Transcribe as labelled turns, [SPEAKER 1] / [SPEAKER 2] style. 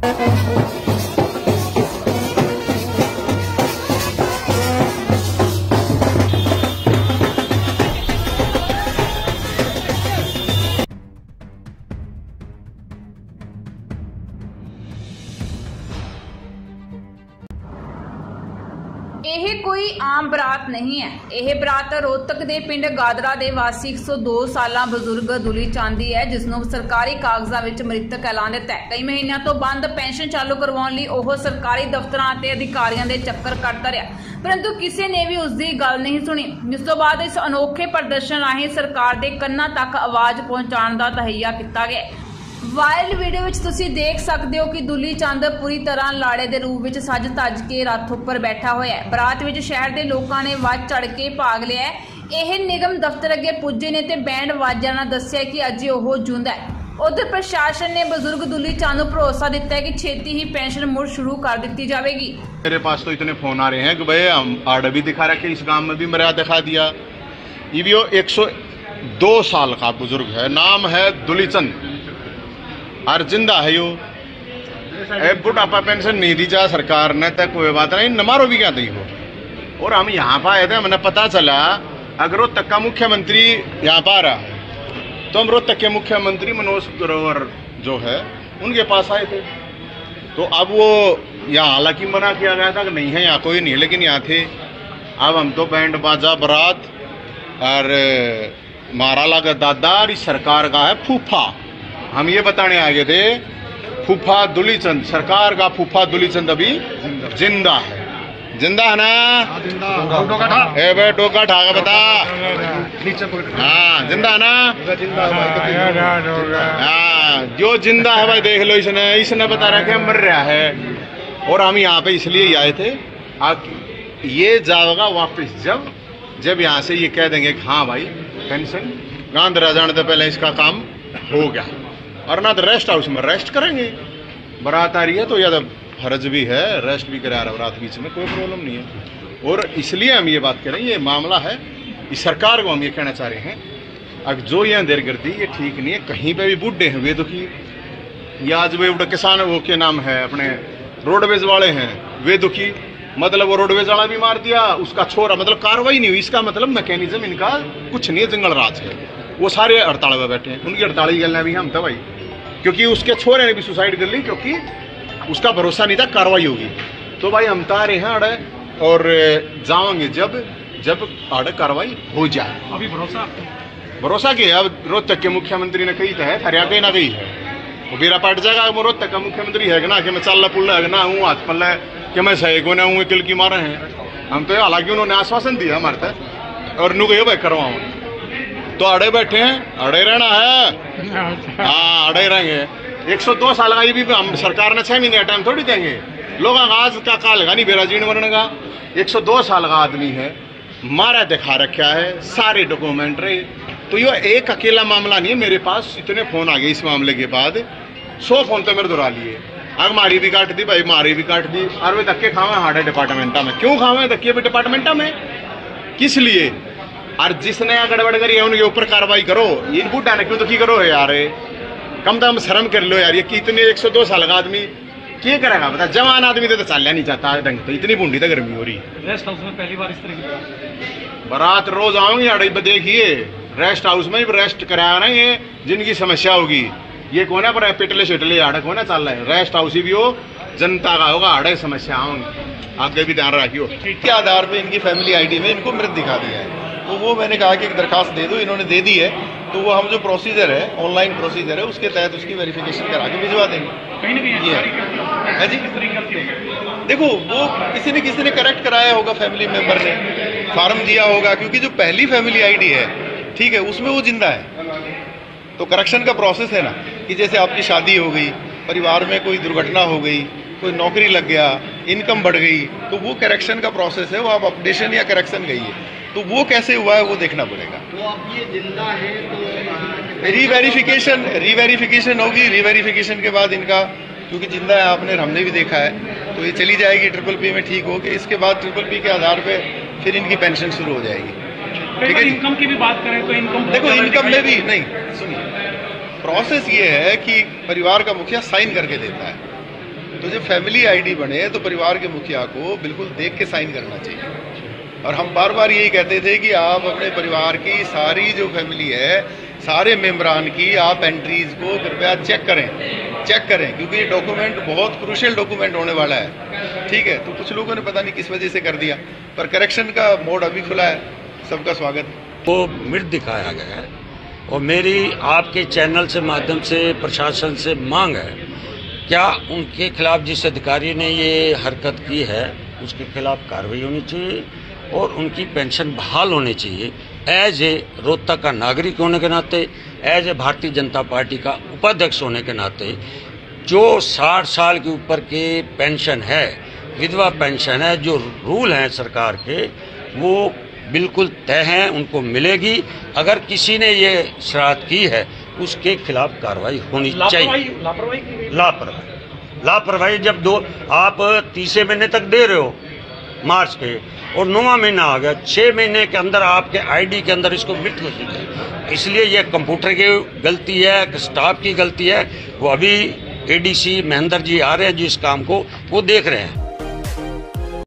[SPEAKER 1] ਇਹ ਕੋਈ ਆਮ ਬਰਾਤ ਨਹੀਂ ਹੈ। ਇਹ ਬਰਾਤ ਰੋਹਤਕ ਦੇ ਪਿੰਡ ਗਾਦਰਾ ਦੇ ਵਾਸੀ 102 ਸਾਲਾ ਬਜ਼ੁਰਗ ਦੁਲੀ ਚੰਦ ਦੀ ਹੈ, ਜਿਸ ਨੂੰ ਸਰਕਾਰੀ ਕਾਗਜ਼ਾਂ ਵਿੱਚ ਮ੍ਰਿਤਕ ਐਲਾਨ ਦਿੱਤਾ ਹੈ। ਕਈ ਮਹੀਨਿਆਂ ਤੋਂ ਬੰਦ ਪੈਨਸ਼ਨ ਚਾਲੂ ਕਰਵਾਉਣ ਲਈ ਉਹ ਸਰਕਾਰੀ ਦਫ਼ਤਰਾਂ ਅਤੇ ਅਧਿਕਾਰੀਆਂ ਦੇ ਚੱਕਰ ਕੱਟਦਾ ਰਿਹਾ, परंतु किसी ने भी उसकी गल नहीं सुनी। जिस तो बाद इस अनोखे प्रदर्शन राਹੀਂ सरकार के कन्ना तक आवाज़ पहुँचाने का तहैया किया गया। वायरल वीडियो में तुसी देख सकते हो कि दुली चंद पूरी तरह लाड़े के रूप में सज तज के रथ उपर बैठा हुआ है। बरात में शहर के लोगों ने वध चढ़ के भाग लिया है। यह निगम दफ्तर अगे पुजे ने ते बैंड वाजियां नाल दस्सिया कि अज ओह जिंदा है। उधर प्रशासन ने बुजुर्ग दुली चंद को भरोसा दिता है कि छेती ही पेंशन मुड़ शुरू कर दी जाएगी।
[SPEAKER 2] मेरे पास तो इतने फोन आ रहे हैं कि भाई हम आर्डर भी दिखा रखे, इस गांव में भी मेरा दिखा दिया। ये भी 102 साल का बुजुर्ग है, नाम है दुली चंद और जिंदा है। यो बुढ़ापा पेंशन नहीं दी जा सरकार ने, तक कोई बात नहीं, नमारो भी क्या दी हो। और हम यहाँ पर आए थे, हमें पता चला अगर रोहतक का मुख्यमंत्री यहाँ पर आ रहा है तो हम रोहतक के मुख्यमंत्री मनोज ग्रोवर जो है उनके पास आए थे। तो अब वो यहाँ हालांकि मना किया गया था कि नहीं है यहाँ कोई नहीं है, लेकिन यहाँ थे। अब हम तो बैंड बाजा बारात और मारा लगा दादा और इस सरकार का है फूफा, हम ये बताने आ गए थे फूफा दुली चंद, सरकार का फूफा दुली चंद अभी जिंदा है। जिंदा है ना? ए बे टोका ठाका बता। हाँ जिंदा है ना? हाँ जो जिंदा है भाई देख लो, इसने बता रहा है मर रहा है। और हम यहाँ पे इसलिए ही आए थे, ये जाएगा वापस जब यहाँ से ये कह देंगे कि हाँ भाई पेंशन गांधरा जाने से पहले इसका काम हो गया, और ना तो रेस्ट हाउस में रेस्ट करेंगे। बारात आ रही है तो या फर्ज भी है, रेस्ट भी करा रहा रात बीच में, कोई प्रॉब्लम नहीं है। और इसलिए हम ये बात कर रहे हैं, ये मामला है इस सरकार को हम ये कहना चाह रहे हैं, अब जो ये अंधेर कर दी ये ठीक नहीं है। कहीं पे भी बूढ़े हैं वे दुखी, या आज वे किसान वो के नाम है अपने रोडवेज वाले हैं वे दुखी, मतलब वो रोडवेज वाला भी मार दिया, उसका छोरा, मतलब कार्रवाई नहीं हुई। इसका मतलब मैकेनिज्म इनका कुछ नहीं है, जंगल राज है। वो सारे हड़ताल में बैठे हैं, उनकी हड़ताल गलना भी हम था भाई, क्योंकि उसके छोरे ने भी सुसाइड कर ली, क्योंकि उसका भरोसा नहीं था कार्रवाई होगी। तो भाई हम तारे हैं अड़े और जाओगे जब अड़े कार्रवाई हो जाए। अभी भरोसा क्या है? अब रोहतक के मुख्यमंत्री ने कही है, हरियाणा ना गई है, वो बेरा पट जाएगा। वो रोहतक का मुख्यमंत्री है ना कि मैं चल पुल है ना हूँ हाथ पल्ला कि मैं सही को ना हूँ किल की मारे हैं हम तो। हालांकि उन्होंने आश्वासन दिया हमारे तक, और नु गए भाई करवाऊँ तो अड़े बैठे हैं, अड़े रहना है। हाँ अड़े रहेंगे। 102 साल का ये भी हम सरकार ने 6 महीने का टाइम थोड़ी देंगे। लोग आज का काल लगा नहीं बेरा जीण मरने का। 102 साल का आदमी है, मारा दिखा रखा है, सारे डॉक्यूमेंट रहे। तो ये एक अकेला मामला नहीं है, मेरे पास इतने फोन आ गए इस मामले के बाद, 100 फोन तो मेरे दोहरा लिए। अब मारी भी काट दी भाई, मारी भी काट दी, और वे धक्के खावे हार्डे डिपार्टमेंटा में। क्यों खावे धक्के डिपार्टमेंटा में? किस लिए? और जिसने गड़बड़ करी है उनके ऊपर कार्रवाई करो। इन बूढ़ा ने क्यों दुखी करो यार, कम से कम शर्म कर लो यार। ये कि इतने 102 साल का आदमी क्या करेगा बता? जवान आदमी तो चलना नहीं चाहता ढंग से, इतनी बूंदी तो गर्मी हो रही।
[SPEAKER 3] रेस्ट हाउस में पहली बार इस तरह की
[SPEAKER 2] बारात रोज आऊंगी अड़े, देखिए रेस्ट हाउस में भी रेस्ट कराया ना, ये जिनकी समस्या होगी। ये कौन है पर पिटले शिटले आड़े कौन है चल रहा है? रेस्ट हाउस ही भी हो, जनता का होगा, अड़े समस्या होंगी, आगे भी ध्यान रखियो।
[SPEAKER 4] के आधार पे इनकी फैमिली आईडी में इनको मृत दिखा दिया है, तो वो मैंने कहा कि एक दरखास्त दे दो, इन्होंने दे दी है। तो वो हम जो प्रोसीजर है, ऑनलाइन प्रोसीजर है, उसके तहत उसकी वेरिफिकेशन करा के भिजवा देंगे।
[SPEAKER 3] कहीं ना कहीं
[SPEAKER 4] ये है जी, देखो वो किसी ने करेक्ट कराया होगा, फैमिली मेंबर ने फार्म दिया होगा, क्योंकि जो पहली फैमिली आईडी है ठीक है उसमें वो जिंदा है। तो करेक्शन का प्रोसेस है ना, कि जैसे आपकी शादी हो गई, परिवार में कोई दुर्घटना हो गई, कोई नौकरी लग गया, इनकम बढ़ गई, तो वो करेक्शन का प्रोसेस है, वो आप अपडेशन या करेक्शन गई है, तो वो कैसे हुआ है वो देखना पड़ेगा।
[SPEAKER 5] तो अब ये जिंदा है तो
[SPEAKER 4] रीवेरिफिकेशन होगी। रीवेरिफिकेशन के बाद इनका, क्योंकि जिंदा है आपने हमने भी देखा है, तो ये चली जाएगी PPP में, ठीक होगी। इसके बाद PPP के आधार पे फिर इनकी पेंशन शुरू हो जाएगी।
[SPEAKER 3] ठीक है, इनकम की भी बात करें तो इनकम,
[SPEAKER 4] देखो इनकम में भी नहीं, सुनिए प्रोसेस ये है कि परिवार का मुखिया साइन करके देता है, तो जब फैमिली आईडी बने तो परिवार के मुखिया को बिल्कुल देख के साइन करना चाहिए। और हम बार बार यही कहते थे कि आप अपने परिवार की सारी जो फैमिली है, सारे मेम्बरान की आप एंट्रीज को कृपया चेक करें क्योंकि ये डॉक्यूमेंट बहुत क्रूशियल डॉक्यूमेंट होने वाला है। ठीक है, तो कुछ लोगों ने पता नहीं किस वजह से कर दिया, पर करेक्शन का मोड अभी खुला है, सबका स्वागत।
[SPEAKER 6] वो मृत दिखाया गया है और मेरी आपके चैनल से माध्यम से प्रशासन से मांग है, क्या उनके खिलाफ जिस अधिकारी ने ये हरकत की है उसके खिलाफ कार्रवाई होनी चाहिए और उनकी पेंशन बहाल होनी चाहिए। एज ए रोहतक का नागरिक होने के नाते, as a Bharatiya Janata party का उपाध्यक्ष होने के नाते, जो 60 साल के ऊपर के पेंशन है, विधवा पेंशन है, जो रूल हैं सरकार के वो बिल्कुल तय हैं, उनको मिलेगी। अगर किसी ने ये शरारत की है उसके खिलाफ कार्रवाई होनी चाहिए। लापरवाही जब आप 30 महीने तक दे रहे हो मार्च के और 9वां महीना आ गया, 6 महीने के अंदर आपके आईडी के अंदर इसको मृत घोषित है। इसलिए यह कंप्यूटर की गलती है, स्टाफ की गलती है। वो अभी एडीसी महेंद्र जी आ रहे हैं जो इस काम को वो देख रहे हैं।